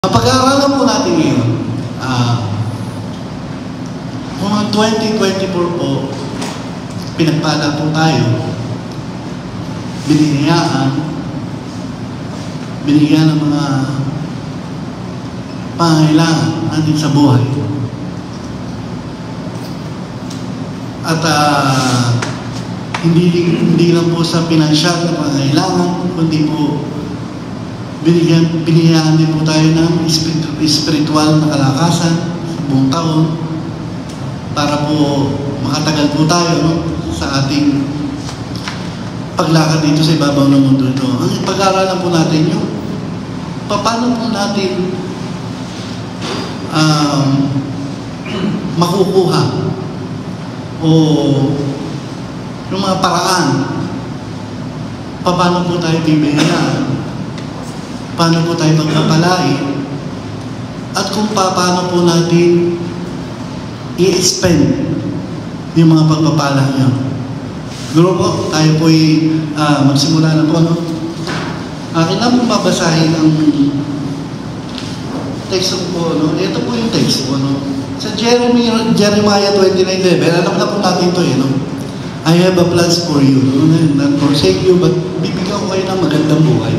Pag-aaralan po natin ngayon, mga 2024 po, pinagpala po tayo, binigyan ng mga pangangailangan natin sa buhay. At hindi lang po sa pinansyal na pangangailangan, kundi po binigyan din po tayo ng spiritual na kalakasan sa buong taon para po makatagal po tayo sa ating paglakad dito sa ibabaw ng mundo ito. Ang pag-aaralan po natin yung paano po natin makukuha o yung mga paraan paano po tayo bibigyan, paano po tayo magpapalain, at kung paano po natin i-expend yung mga pagpapala niyo. Guro po, tayo po'y magsimula na po, no? Akin lang po babasahin ang text po, no? Ito po yung text po, no? Sa Jeremiah 29:11, alam na po natin ito, no? I have a plans for you, no? Not forsake you, but bibigyan ko kayo ng magandang buhay.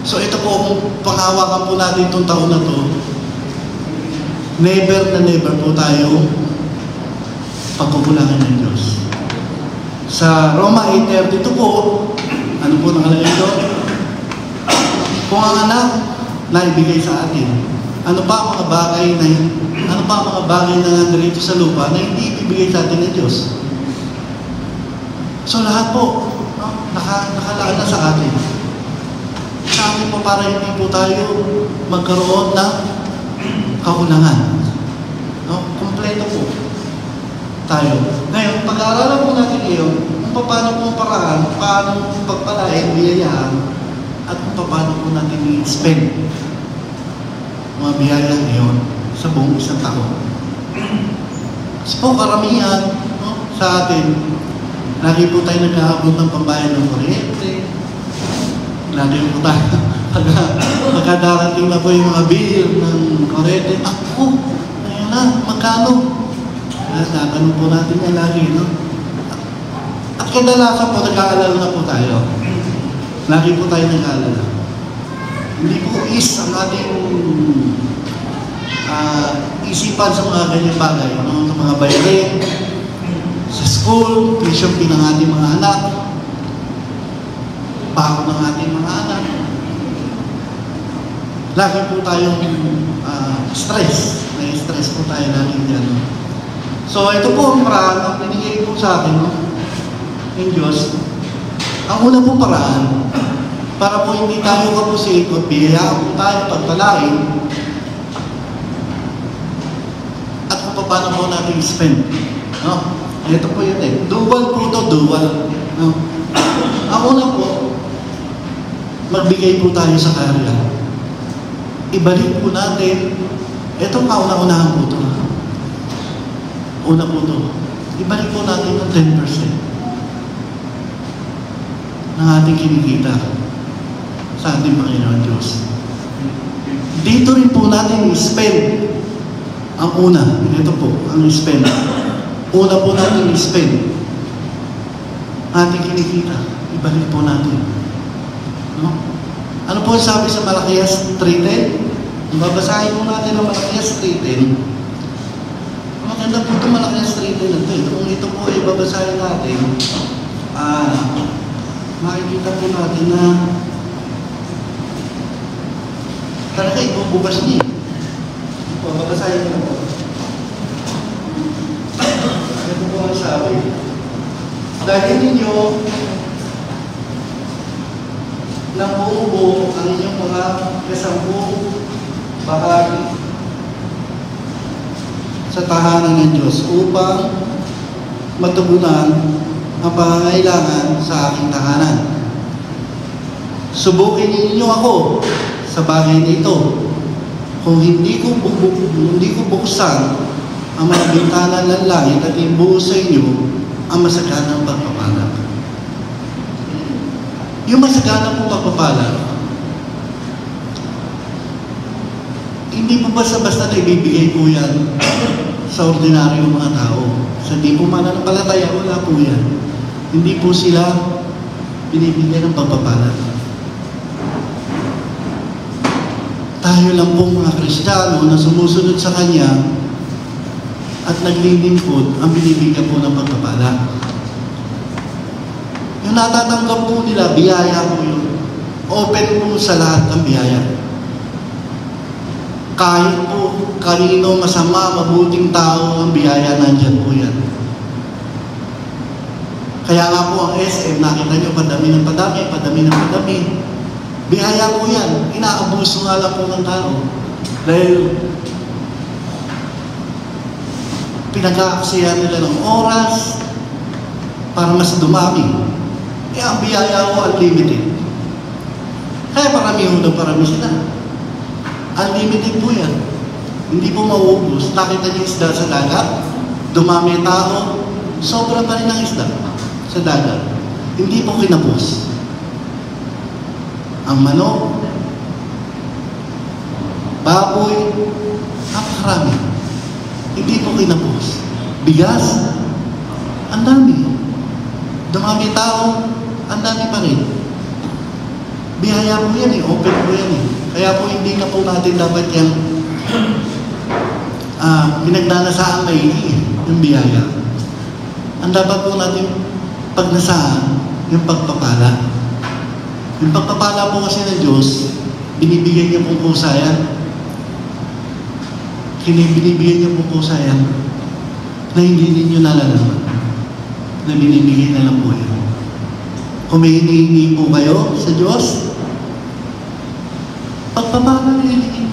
So ito po, kung panghawakan po natin itong taon na to, never na never po tayo pagkukulangan ng Diyos. Sa Roma 8:32 po, ano po nakalagay ito? Kung ang anak na ibigay sa atin, ano pa ang mga bagay na nandito sa lupa na hindi ibibigay sa atin ng Diyos? So lahat po, no, nakalaan na sa atin. Sa atin po para hindi po tayo magkaroon ng kakulangan. No? Kompleto po tayo. Ngayon, pag-aaralan po natin ngayon kung paano po paraan, paano pagpalain, biyayahan, at kung paano po natin i-spend mga biyaya ngayon sa buong isang taon. Kasi po karamihan, no, sa atin, lagi po tayo nag-aabot ng pambayad ng kuryente. Lagi po tayo, pagkadarating na po yung mga bill ng kuryente, ako, ayun na, magkano? Ganun po natin yan lagi, no? At kadalasan po, nag-aalala na po tayo. Lagi po tayo nag-aalala. Hindi po ang ating isipan sa mga ganyang bagay, no? Sa mga bayarin, sa school, tuition fee ng ating mga anak, bako ng ating mga anak. Lagi po tayong stress. Na-stress po tayo lagi dyan. No? So, ito po ang paraan ang binigay po sa akin, no? Ng Diyos. Ang una po paraan, para po hindi tayo kapusikot, biyayaan po tayo pagpalain, at kung paano po natin spend. No? Ito po yun eh. Dual po ito, dual. No? Ang una po, magbigay po tayo sa karya. Ibalik po natin, itong kauna-unahan po ito. Una po ito, ibalik po natin ng 10% ng ating kinikita sa ating Panginoon Diyos. Dito rin po natin i-spend ang una. Ito po, ang i-spend. Una po natin i-spend ating kinikita. Ibalik po natin. No? Ano po sabi sa Malakias 3:10? Babasahin po natin ang Malakias 3:10. Maganda po ito Malakias 3:10 na ito. Kung ito po ay babasahin natin, makikita po natin na talaga ibubukas niya. Ito, babasahin na po. Ito po ang sabi. Dahil ninyo ng buo ang inyong mga kasampung bahagi sa tahanan ng Diyos upang matugunan ang pangangailangan sa aking tahanan. Subukin ninyo ako sa bagay nito. Kung hindi ko buksan ang mga bintana ng langit at ibuhos sa inyo ang masaganang pagpapala. Yung masaganang pagpapala, Hindi po basta-basta na ibibigay po yan sa ordinaryong mga tao. Sa di po mananampalataya, wala po yan. Hindi po sila binibigyan ng pagpapala. Tayo lang po mga Kristiyano na sumusunod sa Kanya at naglilingkod ang binibigyan po ng pagpapala. Yung natatanggap po nila, biyaya po yun. Open po sa lahat ng biyaya. Kahit po kanino masama, mabuting tao ang biyaya, nandyan po yan. Kaya nga po ang SM, nakita nyo, padami ng padami, padami ng padami. Biyaya po yan. Inaabuso nga lang po ng tao. Dahil pinag-aaksiyan nila ng oras para mas dumami. Ang biyaya ko unlimited. Kaya parami sila. Unlimited po yan. Hindi po mauubos. Nakita niyo isda sa dagat, dumami tao, sobra pa rin ang isda sa dagat. Hindi po kinapos. Ang manok, baboy, napakarami. Hindi po kinapos. Bigas, ang dami. Dumami tao, ang dami pa rin. Biyaya po yan open po yan Kaya po hindi na po natin dapat yung pinagdanasaang maigi, yung biyaya. Ang dapat po natin pagnasaan, yung pagpapala. Yung pagpapala po kasi ng Diyos, binibigyan niya pong pusa yan. Binibigyan niya pong pusa yan na hindi ninyo nalalaman. Na binibigyan na lang po yan. Kung may hinihingi po kayo sa Diyos, pagpapala na hinihingi.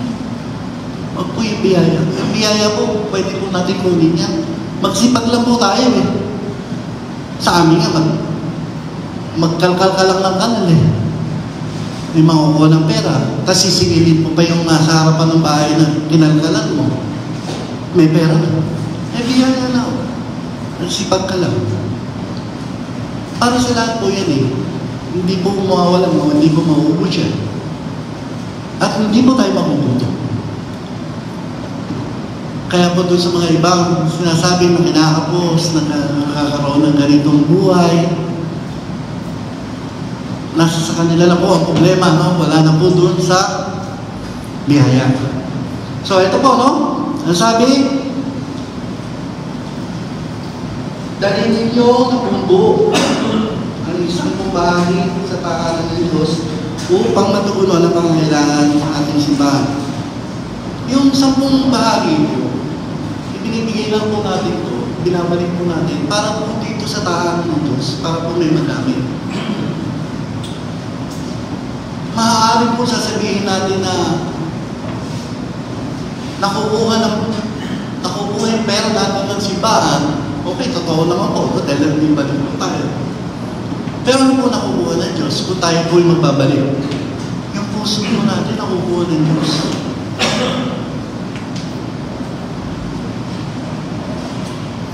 Huwag po yung biyaya. Yung biyaya po, pwede po natin kunin yan. Magsipag lang po tayo Sa amin nga, magkalkal ka lang ng kanal May makukuha ng pera. Tapos sisingilin mo pa yung nasa harapan ng bahay na kinalkalan mo. May pera na. Biyaya na. Magsipag ka lang. Para sa lahat po yan Hindi po mawawala mo, hindi po mauubos yan. At hindi po tayo makukuto. Kaya po doon sa mga ibang sinasabi na kinakapos, nakakaroon ng ganitong buhay, nasa sa kanila na po ang problema, Wala na po doon sa biyaya. So, ito po, Ang sabi, dalhin ninyo na bumbu ang isang pong bahagi sa pangalan ng Diyos upang matugunan ang pangangailangan ng ating simbahan. Yung 10 bahagi po, ibinibigay lang po natin ito, binabalik po natin para po dito sa tahanan ng Diyos, para po may madami. Maaari po sasabihin natin na nakukuha yung pera natin ng simbahan. Okay, totoo naman po, dahil hindi balik po tayo. Pero ano po nakukuha ng Diyos kung tayo po'y magbabalik? Yung puso po natin nakukuha ng Diyos.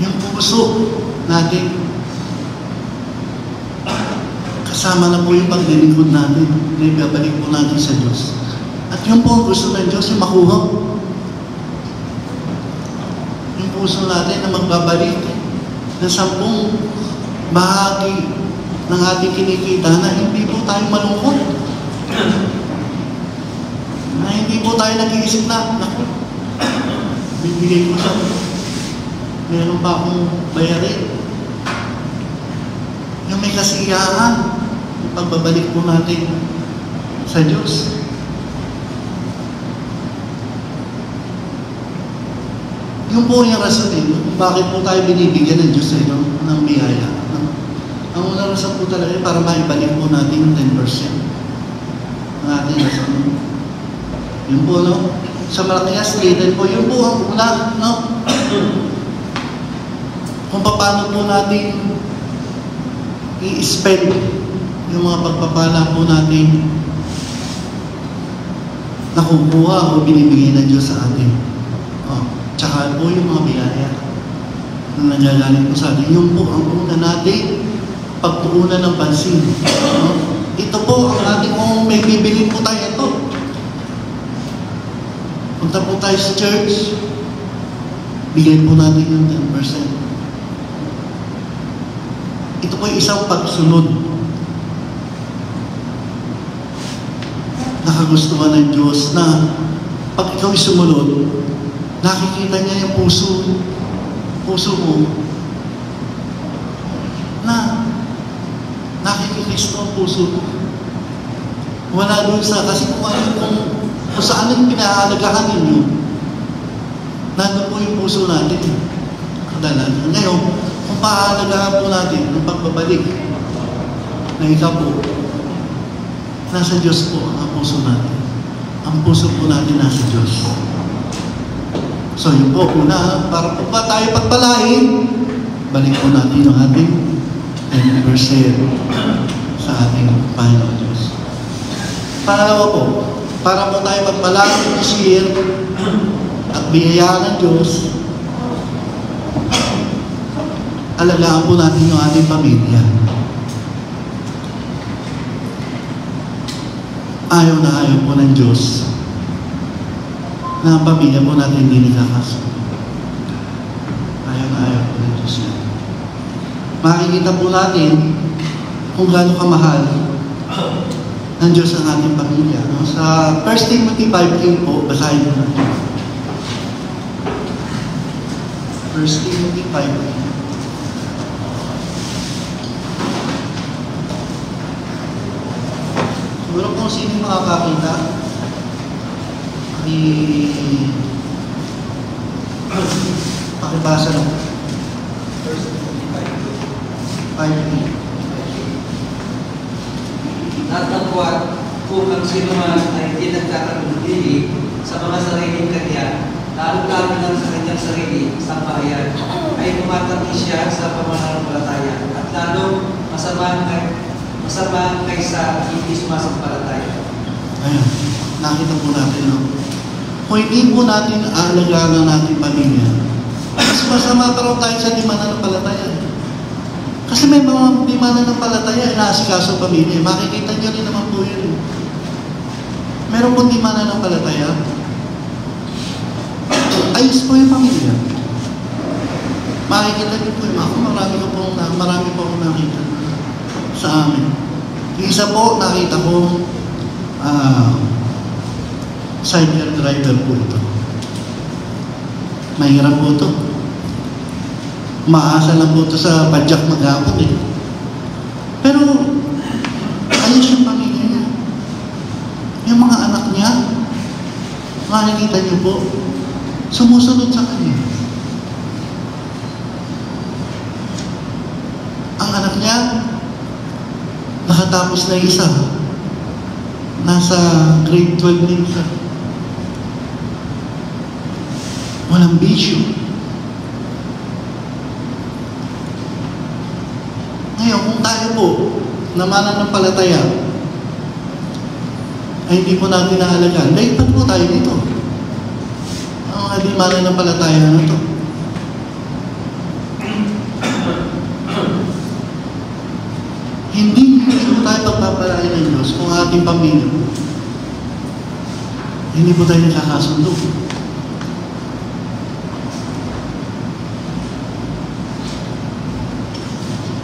Yung puso natin, kasama na po yung paglilingkod natin, na ibabalik po natin sa Diyos. At yung po ang gusto ng Diyos, yung makuha. Yung puso natin na magbabalik ng 10 bahagi ng ating kinikita na hindi po tayo malungkot. Na hindi po tayo nag-iisip na, naku, bibigay ko siya. Meron pa akong bayarin. Yung may kasiyahan, yung pagbabalik po natin sa Diyos. Yung po yung rason kung bakit po tayo binibigyan ng Diyos ng biyaya. Ang unang rason po talaga para maibalik po natin yung 10% ng ating rason. Yun po, sa Malakias, later po, yun po ang una, kung paano po natin i-spend yung mga pagpapala po natin nakukuha o binibigay ng Diyos sa atin. Tsaka po yung mga biyaya na nangyagaling po sa atin. Yung po ang una natin pagtuunan ng pansin. Ito po ang ating may bibilin po tayo ito. Punta po tayo sa church, bigay po natin yung 10%. Ito po yung isang pagsunod. Nakagustuhan ng Diyos na pag ikaw sumunod, nakikita niya yung puso mo, na nakikikristo ang puso mo. Wala doon sa, kasi kung saan ang pinahalagahan ninyo, nandun po yung puso natin. Kadalasan. Ngayon, kung pahalagahan po natin ng pagbabalik, na ikaw po, nasa Diyos po ang puso natin. Ang puso po natin nasa Diyos. So yun po, una, para po ba tayo pagpalain, balik po natin yung ating 10% sa ating Panginoon Diyos. Pangalawa po, para po tayo pagpalain this year at biyayaan ng Diyos, alagaan po natin yung ating pamilya. Ayaw na ayaw po ng Diyos na ang pamilya po natin hindi nagkakasunod. Ayaw na ayaw po ng Diyos yan. Makikita po natin kung gaano kamahal ng Diyos ang ating pamilya. No? Sa 1 Timothy 5:8 po, basahin po natin. 1 Timothy 5:8. Siguro kung sino makakakita, pakibasa lang. 5:8. Natagpuan kung ang sino man ay hindi nagkakagundi sa mga sariling kanya, lalo-lalo lang sa kanyang sarili, sa bayan, ay tumatanggi siya sa pamananampalataya at lalo masama kaysa hindi sumasampalataya. Ayun, nakita po natin, no? Kung hindi po natin aalagaan ang ating pamilya, mas masama pa raw tayo sa di mananampalataya. Kasi may mga di mananampalataya, inaasikaso ang pamilya. Makikita niyo rin naman po yun. Meron po di mananampalataya, ayos po yung pamilya. Makikita niyo po yung ako, marami po akong nakita sa amin. Yung isa po, nakita ko, cycle driver po ito. Mahirap po ito. Maasa lang po ito sa padyak maghapon eh. Pero, ayos yung pamilya niya. Yung mga anak niya, makikita niyo po, sumusunod sa kanya. Ang anak niya, nakatapos na isa. Nasa grade 12 na isa. Walang bisyo. Ngayon, kung tayo po, na mananampalataya, ay hindi po natin naalagaan, dahilan po tayo dito. Ang mga di mananampalataya na ito. Hindi po tayo pagpapalain ng Diyos kung ating pamilya. Hindi po tayo nakakasundo.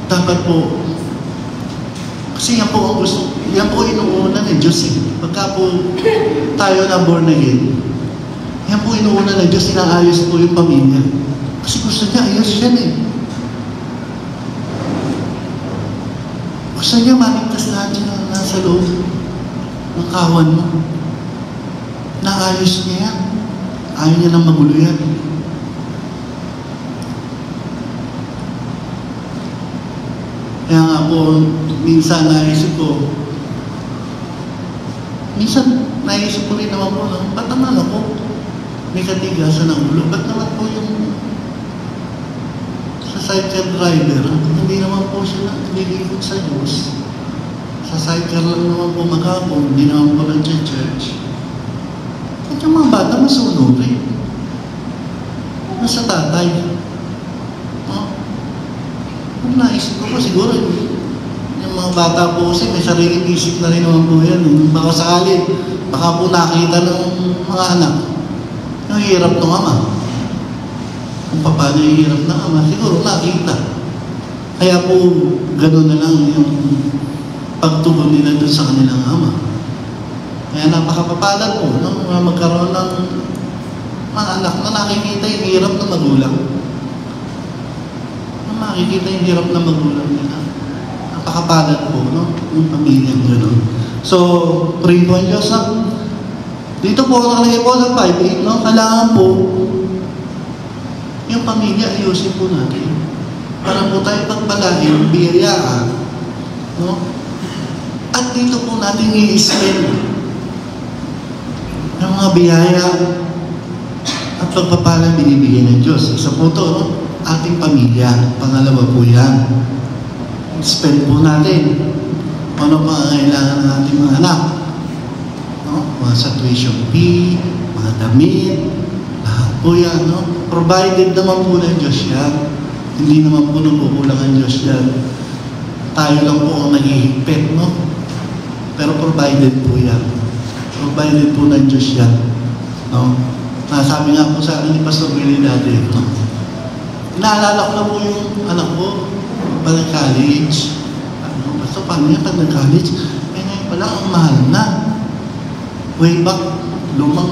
Dapat po, kasi yan po ang gusto, yan po inuuna ng Diyos eh. Pagka po tayo na born again, yan po inuuna ng Diyos, inaayos po yung pamilya. Kasi gusto niya, ayos yan eh. Gusto niya maligtas lahat yung nasa loob ng kawan mo. Naayos niya yan. Ayaw niya nang magulo yan. Kaya nga po, minsan naisip ko rin naman po, ba't naman ako may katigasan ng ulo? Ba't naman po yung sa cycle driver, hindi naman po siya nililikod sa Diyos. Sa cycle lang naman po maghapon, hindi naman po nag-church. At yung mga bata masunog rin. Nasa tatay. Kung naisip ko po, siguro yung mga bata po kasi may sariling isip na rin naman po yan. Baka sakali, baka po nakita ng mga anak Ang hirap ng ama. Kung paano yung hirap ng ama, siguro nakita. Kaya po, gano'n na lang yung pagtugon nila doon sa kanilang ama. Kaya napakapapalad po, no? Magkaroon ng mga anak na nakikita yung hirap ng magulang. Makikita yung hirap ng magulang nila. Napakapalad po, no? Yung pamilyang gano'n. So, pray po ang Diyos, ha? Dito po, nakalagay po ng 5:8, no? Kailangan po, yung pamilya, ayusin po natin. Para po tayo pagpalain, biyayaan, no? At dito po natin i-spend yung mga biyaya at pagpapala binibigay ng Diyos. Isa po ito, no? Ating pamilya. Pangalawa po yan. Spend po natin. Ano pa ang kailangan ng ating mga anak? No? Mga sa tuition fee, mga damit, lahat po yan. No? Provided naman po ng Diyos yan. Hindi naman po nakukulang ang Diyos yan. Tayo lang po ang naghihigpit, no? Pero provided po yan. Provided po ng Diyos yan. No? Sabi nga po sa akin ni Pastor Willie dati, no? Inaalala ko na po yung anak ko, pag college. Ano, basta paano yan pag nag-college? Eh ngayon pala, ang mahal na. Way back, lumang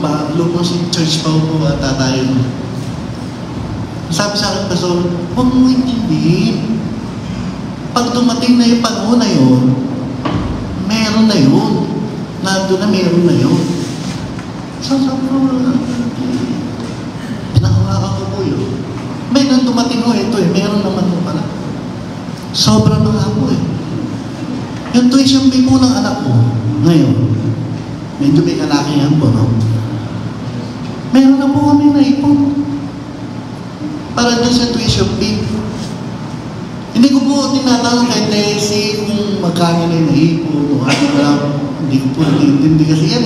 church pa po ata tayo. Sabi sa akin, Pastor, huwag mo intindihin. Pag dumating na yung panahon na yun, meron na yun. Nandun na meron na yun. So, sabi ko, pinakawakan ko po yun. May nang dumating ko, ito meron naman mo pala. Sobra na nga po Yung tuition fee po ng anak ko, ngayon, medyo may kalakihan po, no? Meron na po kami naipon. Para doon sa tuition fee. Hindi ko po tinatanong kay Tessie kung magkano na yung naipon, o ano lang. Hindi ko po nag-intindi kasi yan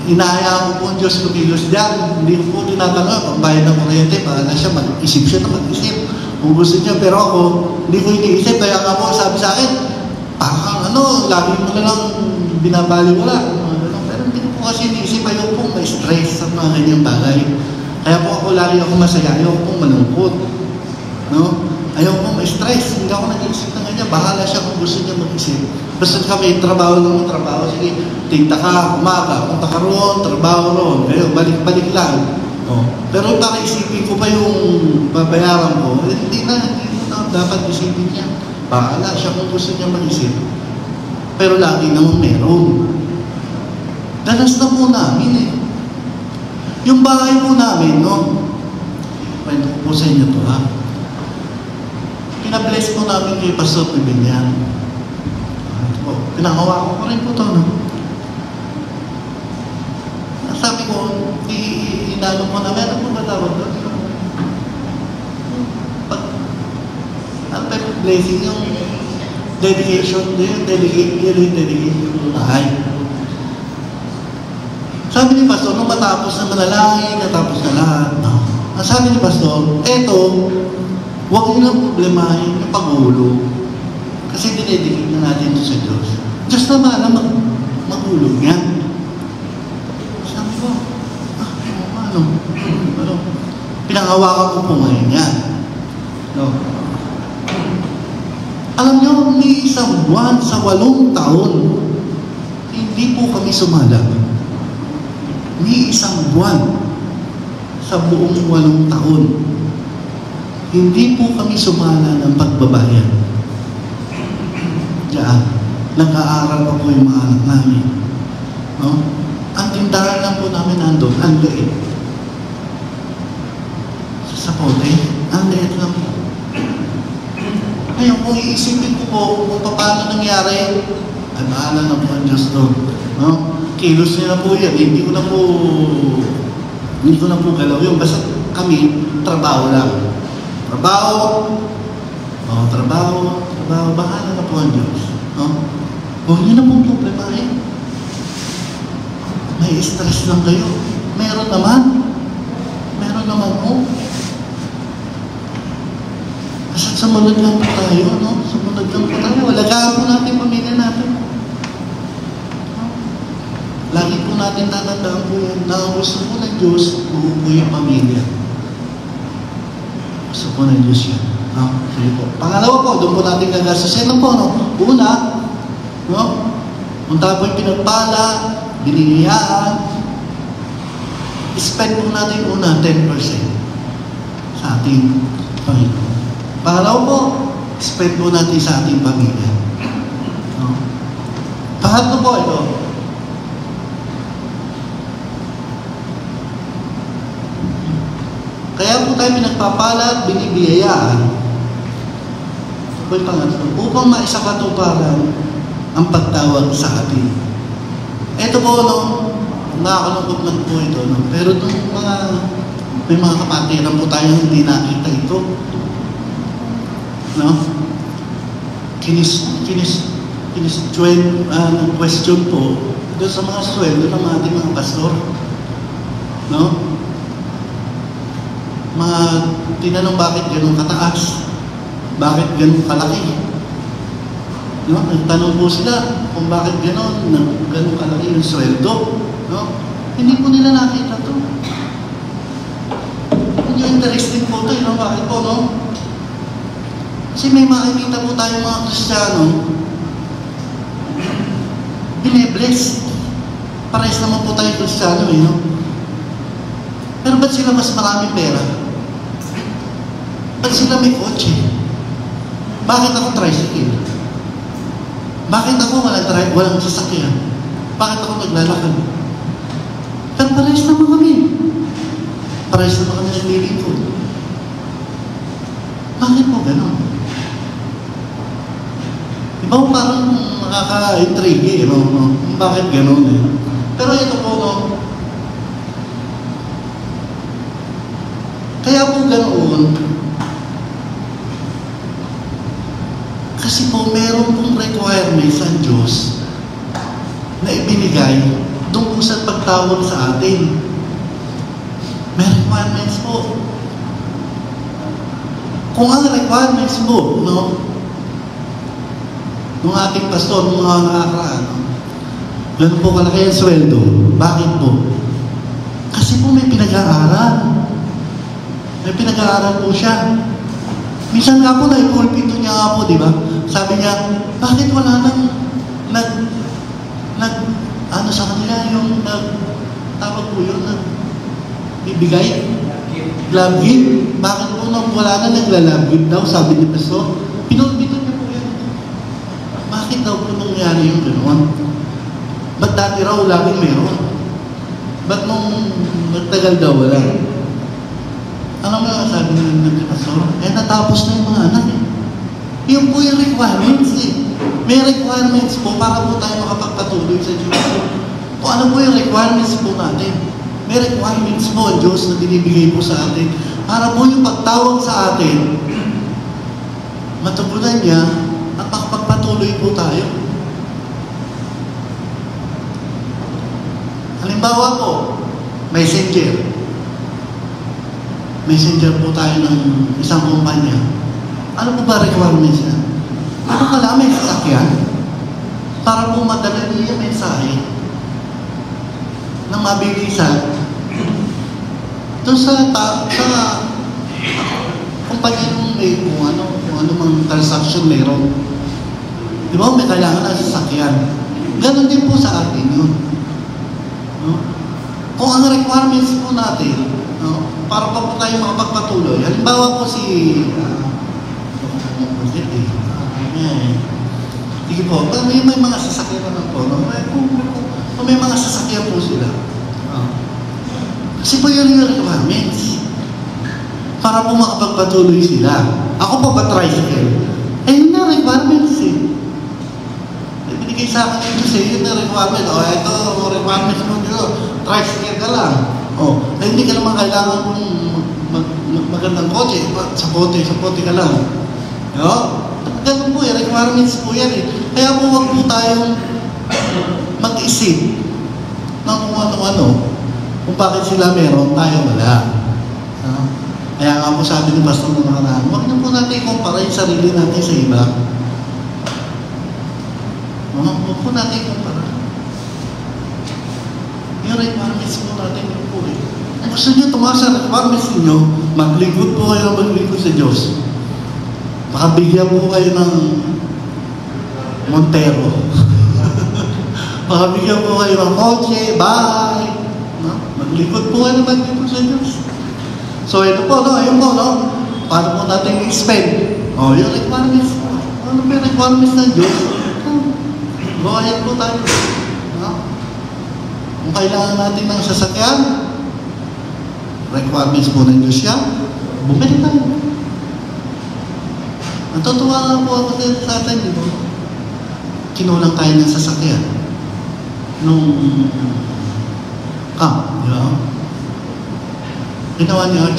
Inahaya ko po ang Diyos kumilos dyan. Hindi ko po tinatanong, pag bayad ng kuryente, para na siya, mag-isip siya na mag-isip. Kung gusto niya, pero ako, hindi ko iniisip. Kaya nga po, sabi sa akin, parang lagi mo na lang binabaliwala. Pero hindi ko po kasi iniisip, ayaw po ma-stress sa mga ganyang bagay. Kaya po ako, lagi ako masaya, ayaw po malungkot. No? Ayaw po ma-stress, hindi ako nag-iisip na ganyan. Bahala siya kung gusto niya mag-isip. Basta kami, trabaho lang ng trabaho. Sige, tinta ka, umaga, punta ka roon, trabaho roon. Ayun, balik-balik lang. Oh. Pero baka isipin ko pa yung babayaran ko, hindi na dapat isipin niya. Bahala siya kung gusto niya mag-isip. Pero lagi naman meron. Danas na po namin Yung bahay po namin, no? Kwento ko po sa inyo to, ha? Pinabless po namin kay Pastor Pibinyan. Pinangawa ko rin po ito, no? Sabi ko, inalo mo na, meron po ba tawag doon? Ang blessing yung dedication din, dedicate yung bahay. Sabi ni Pastor, nung matapos na manalangin, natapos na lahat, no? Ang sabi ni Pastor, eto, huwag nyo nang problemahin yung pag-ulo. Kasi dinedicate na natin ito sa Diyos. Diyos naman na mag-ulo yan. Sabi ko, pinangawakan ko po ngayon yan. No? Alam nyo, ni isang buwan sa 8 taon, hindi po kami sumalag. Ni isang buwan sa buong 8 taon, hindi po kami sumala ng pagbabayan. Diyan, nag-aaral pa po yung mga anak namin. No? Ang tindahan lang po namin nandun, ang liit. Sa pote, ang liit lang po. Ngayon, kung iisipin ko po kung paano nangyari, ay bahala na po ang Diyos doon. No? Kilos niya na po yan. Hindi ko na po galaw yun. Basta kami, trabaho lang. Trabaho. Bahala na po ang Diyos. No? Huwag niyo na pong problemahin. May stress lang kayo. Meron naman po. Basta sumunod lang po tayo, no? Sumunod lang po tayo. Alagaan po natin pamilya natin. No? Lagi po natin tatandaan po yan na gusto po lang Diyos, buo po yung pamilya. Gusto po ng Diyos yan. No? Sige po. Pangalawa po, doon po natin gagastusin. Ano po, no? Una, no? Kung tayo po'y pinagpala, binigayaan, spend po natin una 10% sa ating Panginoon. Pangalawa po, spend po natin sa ating pamilya. No? Pangatlo po ito. Kaya po tayo pinagpapala at binibiyayaan. Ito po yung pangatlo. Upang maisakatuparan ang pagtawag sa atin. Ito po, no, nakakalungkot lang po ito. No? Pero itong may mga kapatiran po tayo hindi nakita ito. No? Question po doon sa mga sweldo ng ating mga pastor. No? Mga tinanong bakit ganun kataas? Bakit ganun kalaki? No? Nagtanong po sila kung bakit ganun kalaki yung sweldo. No? Hindi po nila nakita to. Yung interesting po ito, no? Bakit po, no? Kasi may makikita po tayo mga Kristiyano, binebless. Parehas naman po tayo Kristiyano, no? Pero ba't sila mas maraming pera? Ba't sila may kotse? Bakit ako tricycle? Bakit ako walang sasakyan? Bakit ako naglalakad? Pero parehas naman kami. Parehas naman kami naglilingkod. Bakit po gano'n? Diba parang nakaka-intrigue, no? Bakit gano'n eh? Pero ito po, no? Kaya po ganoon, kasi po meron pong requirements ang Diyos na ibinigay doon po sa pagtawag sa atin. May requirements po. Kung ang requirements po, no, ng ating pastor, ng mga nakakaraan, ganun po kalaki ang sweldo. Bakit po? Kasi po may pinag-aaral. May pinag-aaral po siya. Minsan nga po, naipulpito niya nga po, di ba? Sabi niya, bakit wala nang ano sa kanila, yung tawag po yun, ibigay? Love gift? Bakit po nang wala na nagla-love gift daw, sabi ni Pastor? Pinulpito niya po yan. Bakit daw po nangyari yung gano'n? Ba't dati raw laging meron? Ba't nung nagtagal daw wala? Ano nga sabi ng Pastor? Natapos na yung mga anak eh. Yung po yung requirements eh. May requirements po para po tayo makapagpatuloy sa Diyos. Kung ano po yung requirements po natin. May requirements po ang Diyos na binibigay po sa atin. Para po yung pagtawag sa atin, matugunan niya at makapagpatuloy po tayo. Halimbawa po, messenger. Messenger po tayo ng isang kumpanya. Ano po ba requirements niya? Ano pala may sasakyan? Para po madala niya yung mensahe na mabilisan doon sa kumpanya nung may kung ano mang transaction meron. Di ba? May kailangan na sasakyan. Ganon din po sa atin yun. No? Kung ang requirements po natin, no, para pa po tayo makapagpatuloy. Halimbawa po sige po, may mga sasakyan naman po. No? Kung may mga sasakyan po sila. Kasi po yun yung requirements. Para po makapagpatuloy sila. Ako po ba tricycle? Yun na requirements eh. Binigay sa akin yun kasi yun na requirement. Ito, requirements mo dito. Tricycle ka lang. Hindi ka naman kailangan kung magandang kotse. Sa kote ka lang. No? Ganun po requirements po yan eh. Kaya po wag po tayong mag-isip ng kung ano-ano. Kung bakit sila meron, tayo wala. No? Kaya nga po sabi ni Pastor ng nakaraan, wag na po natin ikumpara yung sarili natin sa iba. Huwag po natin ikumpara. Yung requirements po natin yun po eh. gusto nyo tumaas sa requirements ninyo, maglingkod po kayo ng maglingkod sa Diyos. Baka bigyan po kayo ng Montero. Baka bigyan po kayo ng kotse, bahay. No? Maglingkod po kayo ng maglingkod sa Diyos. So ito po, no? Ayun po, no? Paano po natin i-spend? O, yung requirements po. Ano ba yung requirements ng Diyos? Go ahead po tayo. No? Kung kailangan natin ng sasakyan, requirements po ng Diyos yan, bumili tayo. Natutuwa nga po ako sa atin, di ba? Kinulang tayo ng sasakyan. Nung di ba? Ginawa niya,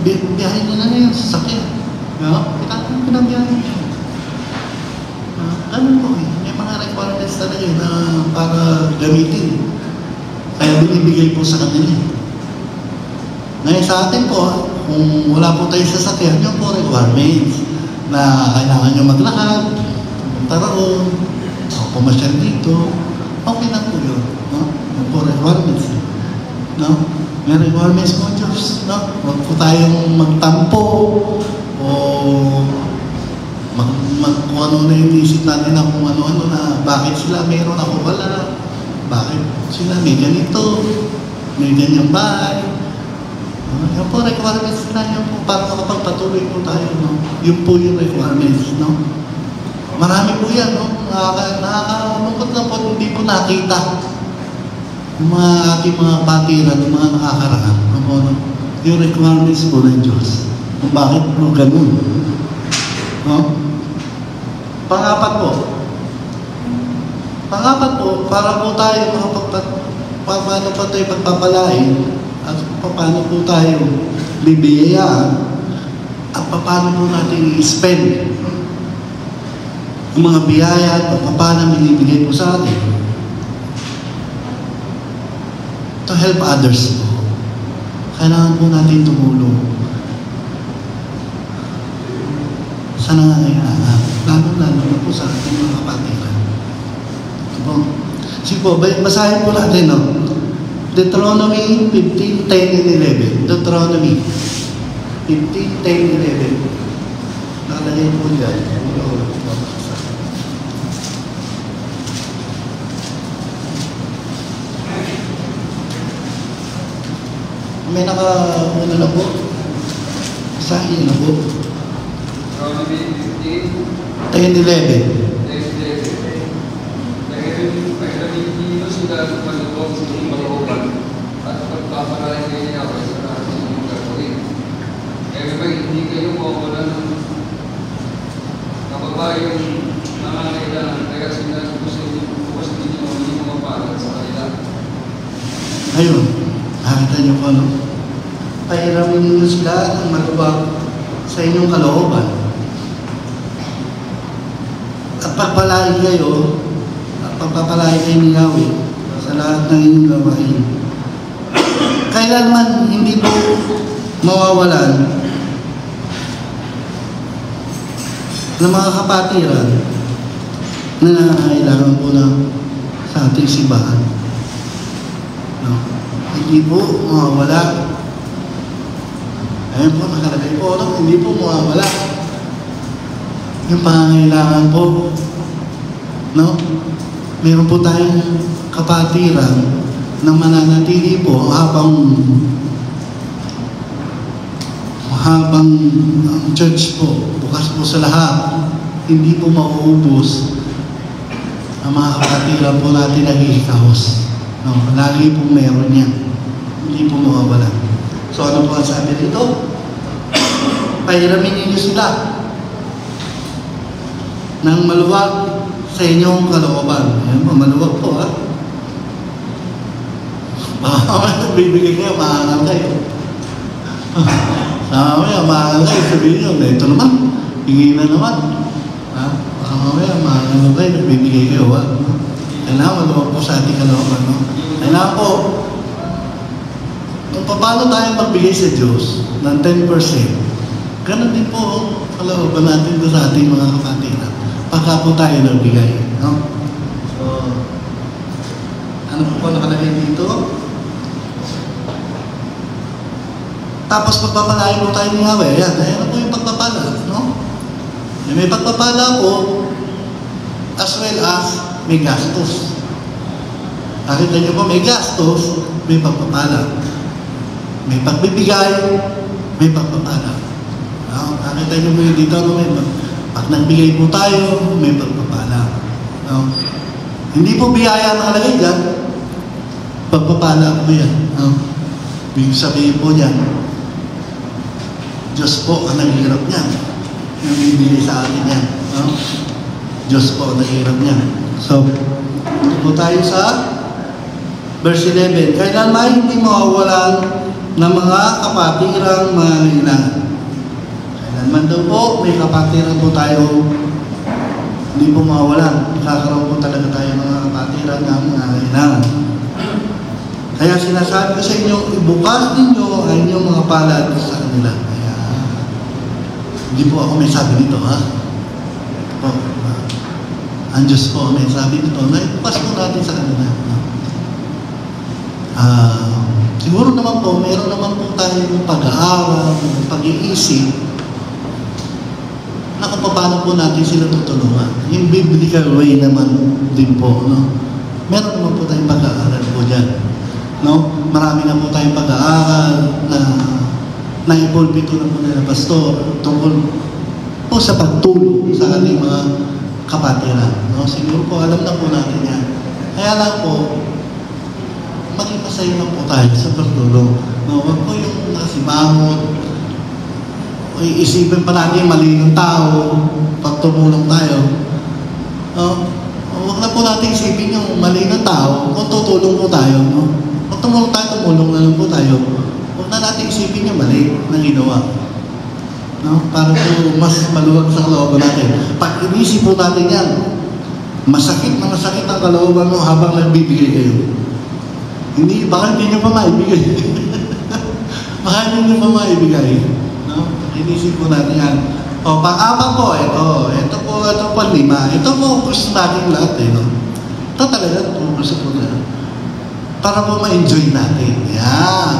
biyahin niya na yung sasakyan. Di ba? Pinabiyahin niya. Ano po eh, may mga requirements talaga na para gamitin. Kaya binibigay po sa kanila. Ngayon sa atin po, kung wala po tayo sasakyan, yun po requirements na kailangan nyo maglakad, taroon, pumasyal dito, okay na po yun. No? Yun po requirements. No? May requirements po Diyos. No? Huwag po tayong magtampo o kung ano na yung isip natin na kung ano-ano na bakit sila meron ako wala, bakit sila may ganito, may ganyang bahay. Yan po requirements na yan po para makapagpatuloy po tayo. No? Yun po yung requirements. No? Marami po yan. No? Nakakalungkot na po, hindi po nakita yung mga ating mga patiran, yung mga nakakaraan. No? Yung requirements po ng Diyos. Kung bakit po ganun. No? Pangapat po, para po tayo paano po tayo pagpapalain at paano po tayo bibiyayaan at paano po natin i-spend ang mga biyaya at paano binibigay po sa atin to help others po. Kailangan po natin tumulong sa nangangailangan, lalo-lalo na po sa ating mga kapatiran. Sige po, basahin po natin, no? Deuteronomy 15:10 and 11. Deuteronomy 15:10 and 11. Nakalagay po dyan. May naka-una na po. Basahin na po. 10-11. Pagkakit niyo sila malubog sa inyong malooban at pagpapalain kayo niya sa lahat ng inyong gagawin. Kaya ba hindi kayo mawawala ng kababayang nangangailangan kaya sinabi ko sa inyo bukas ninyo ang inyong mga palad sa kanila. Ayun, nakita niyo po ano? Pahiramin ninyo sila ng malubog sa inyong kalooban. At pagpalain kayo, at pagpapalain kayo ni Yahweh sa lahat ng inyong gawain. Kailanman hindi po mawawalan ng mga kapatiran na nangangailangan po na sa ating simbahan. No? Hindi po mawawala. Ayun po, nakalagay po, no? Hindi po mawawala yung pangangailangan po, no? Meron po tayong kapatiran na mananatili po habang ang church po, bukas po sa lahat, hindi po mauubos ang mga kapatiran po natin na hihikahos. No? Lagi po meron yan. Hindi po mawawala. So ano po ang sabi dito? Pahiramin ninyo sila ng maluwag sa inyong kalooban. Ayan po, maluwag po, ha? Baka bibigay kayo, maangal kayo. Mamaya, maangal kayo, sabihin nyo, ito naman, hingi na naman. Ha? Baka mamaya, maangal kayo, bibigay kayo, ha? Kailangan maluwag po sa ating kalooban, no? Kailangan po, kung paano tayo magbigay sa Diyos ng 10%, ganun din po kalooban natin doon sa ating mga kapatiran. Pagka po tayo nagbigay. No? So, ano po nakalagay dito? Tapos pagpapalain po tayo ni Yahweh. Ayan po yung pagpapala. No? May pagpapala po as well as may gastos. Nakita niyo po, may gastos, may pagpapala. May pagbibigay, may pagpapala. No? Nakita niyo po yung dito, pag nagbigay po tayo, may pagpapala. No? Hindi po biyaya nakalagay dyan, pagpapala po yan. No? Ibig sabihin po yan, Diyos po ang naghihirap niyan. Yung bibili sa atin yan. No? Diyos po ang naghihirap niyan. So, ito po tayo sa verse 11. Kailanman hindi mawawalan ng mga kapatirang mahihinahan. Kailanman daw po may kapatiran po tayo, hindi po mawawalan. Nakakaroon po talaga tayo ng mga kapatiran ng mahihinahan. Kaya sinasabi ko sa inyo, ibukas ninyo ang inyong mga palad sa kanila. Kaya, hindi po ako may sabi nito, ha? Po, ang Diyos po may sabi nito, na ibukas po natin sa kanila. Siguro naman po, meron naman po tayong pag-aaral, pag-iisip, na kung paano po natin sila tutulungan. Yung biblical way naman din po, no? Meron naman po tayong pag-aaral po dyan. No? Marami na po tayong pag-aaral na naipulpito na po nila pastor tungkol po sa pagtulong sa ating mga kapatiran. No? Siguro po alam na po natin yan. Kaya lang po, maging masaya lang po tayo sa pagtulong. No? Huwag po yung nasimangot, iisipin pa natin mali ng tao pag tumulong tayo. No? Huwag na po natin isipin yung mali ng tao kung tutulong po tayo. No? Kung tumulong na lang po tayo, huwag na natin isipin yung mali na ginawa. No? Para po mas maluwag sa kalooban natin. Pag inisip po natin yan, masakit na masakit ang kalooban mo habang nagbibigay kayo. Baka hindi nyo pa maibigay. Baka hindi nyo pa maibigay. No? Inisip po natin yan. O, pang-apat po, ito po 5. Ito po gusto natin lahat no? Ito talaga po gusto po natin. Para po ma-enjoy natin. Yan.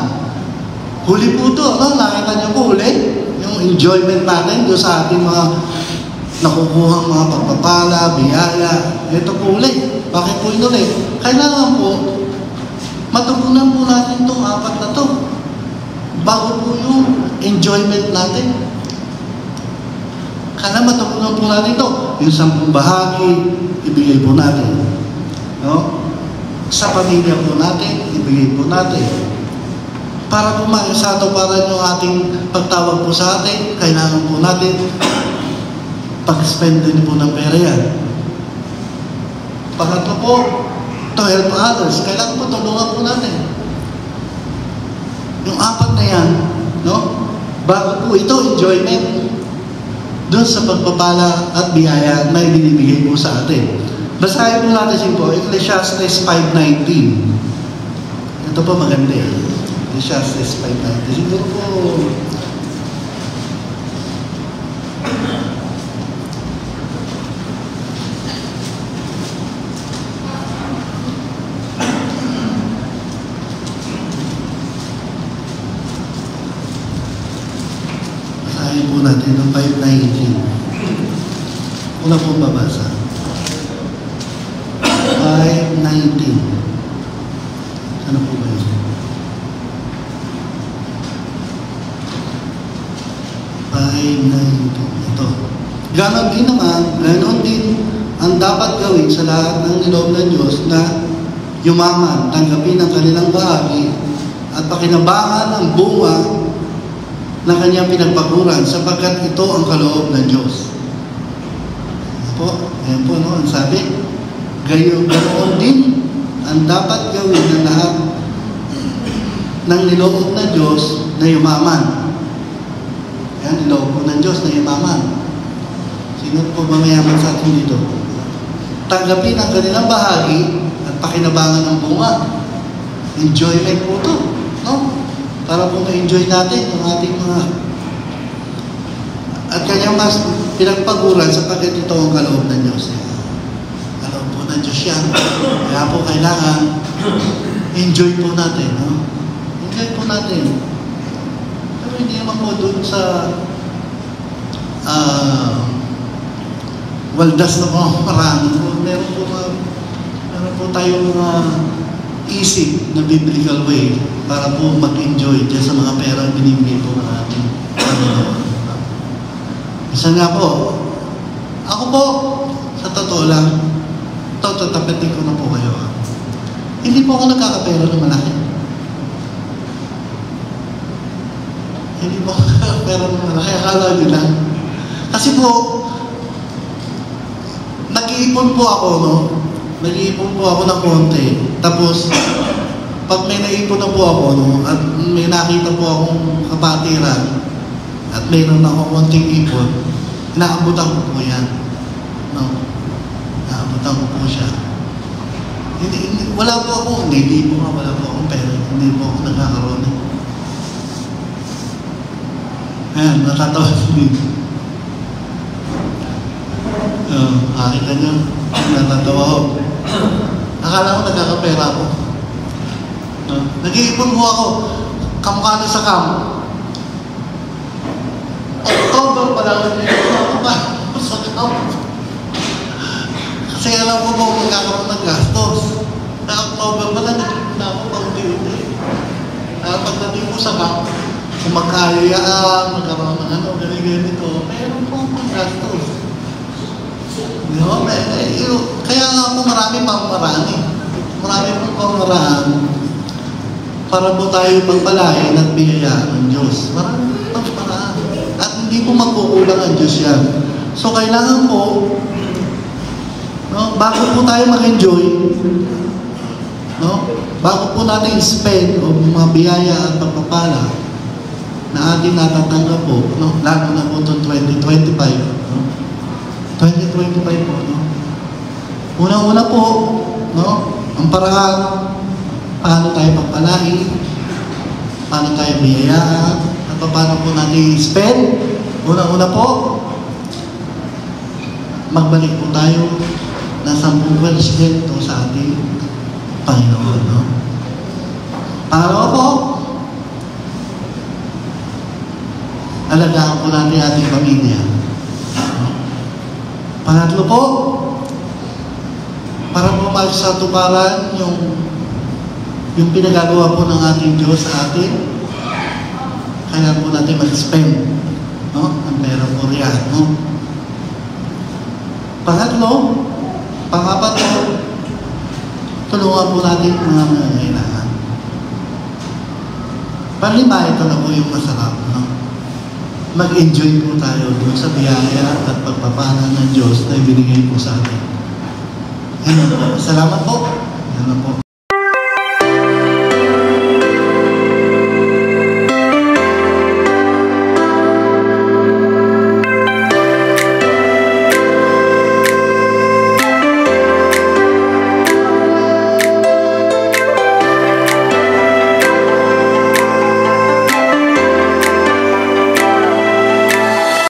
Huli po ito, no? Nakita niyo po huli? Yung enjoyment natin doon sa ating mga nakukuhang mga pagpapala, biyaya. Ito po huli. Bakit po ito ulit? Kailangan po matugunan po natin itong 4 na ito. Bago po yung enjoyment natin. Kaya matugunan po natin ito. Yung 10 bahagi, ibigay po natin. No? Sa pamilya po natin, ibigay po natin. Para po maisado para yung ating pagtawag po sa atin, kailangan po natin pag-spend din po ng pera yan. Pangatlo po, to help others. Kailangan po tulungan po natin. Yung 4 na yan, no? Bago po ito, enjoyment doon sa pagpapala at biyaya na ibinibigay po sa atin. Basahin po natin po, Ecclesiastes 5:19. Ito po maganda eh. Ecclesiastes 5:19. Siguro po, basahin po natin ng 5:19. Una po babasa. 5:19. Ano po ba yun? Ito. Ganon din ang dapat gawin sa lahat ng niloob ng Diyos na yumaman, tanggapin ang kanilang bahagi at pakinabangan ang bunga na kanyang pinagpaguran sapagkat ito ang kaloob ng Diyos. Ayan po, no? Ang sabi, ganoon din ang dapat gawin ng lahat ng niloob ng Diyos na yumaman. Yan, niloob po ng Diyos na yumaman. Sino po ba mayaman sa atin dito? Tanggapin ang kanilang bahagi at pakinabangan ng bunga. Enjoyment po ito. No? Para po ma-enjoy natin ang ating mga at kanyang mas pinagpaguran sapagkat ito ang kaloob ng Diyos. Kaloob po ng Diyos yan. Kaya po kailangan enjoy po natin. No? Enjoy po natin. po dun sa waldas na po marami po. Meron po tayong isip na biblical way para po mag-enjoy dyan sa mga perang binibigay po ng ating Panginoon. Isa nga po, ako po, sa totoo lang, tatapitin ko na po kayo. Hindi po ako nagkakapera ng malaki. Hindi po ako nagkakapera ng malaki. Akala nila. Kasi po, nag-iipon po ako, no? Nag-iipon po ako ng konti. Tapos, pag may naipon na po ako, no? At may nakita po akong kapatiran, at mayroon ako konting ipon, inaabutan ko po yan. No? Inaabutan ko po siya. Wala po ako, hindi po nga, wala po akong pera. Hindi po ako nagkakaroon. Ayan, nakatawa din. Nakita nyo, natatawa ko. Akala ko nagkakapera ako. Nag-iipon po ako. Kamukha sa kam. October pa lang ako pa sa kam. Kasi alam ko po magkakaroon ng gastos. Na October pa lang, nag-iipon na ako pang-unti-unti. Pagdating po sa kam, kung magkayaan, magkaroon ng ano, ganito, mayroon po ang gastos. Kaya nga po marami pang marami. Marami pang maraan para po tayo pagpalain at biyayaan ng Diyos. Marami pang maraan. At hindi po magkukulang ang Diyos yan. So kailangan po, no, bago po tayo mag-enjoy, no, bago po natin spend o mga biyaya at pagpapala na ating natatanggap po, no, lalo na po itong 2025, no? 2025 po, no? Unang-una po, no? Ang paraan, paano tayo pagpalain, paano tayo biyayaan, at paano po natin spend. Unang-una po, magbalik po tayo ng 10% sa ating Panginoon, no? Pangalawa po, alagaan po natin ating pamilya. Pangatlo po, para po sa tuparan yung pinagagawa po ng ating Diyos sa atin, kailangan po natin mag-spend, no? Ang pera po riyan, no? Pangatlo, pangapat po, tulungan po natin mga nangangailangan. Panlima, ito na po yung masarap, no? Mag-enjoy po tayo doon sa biyaya at pagpapala ng Diyos na ibinigay po sa atin. Ano po? Salamat po. Ano po?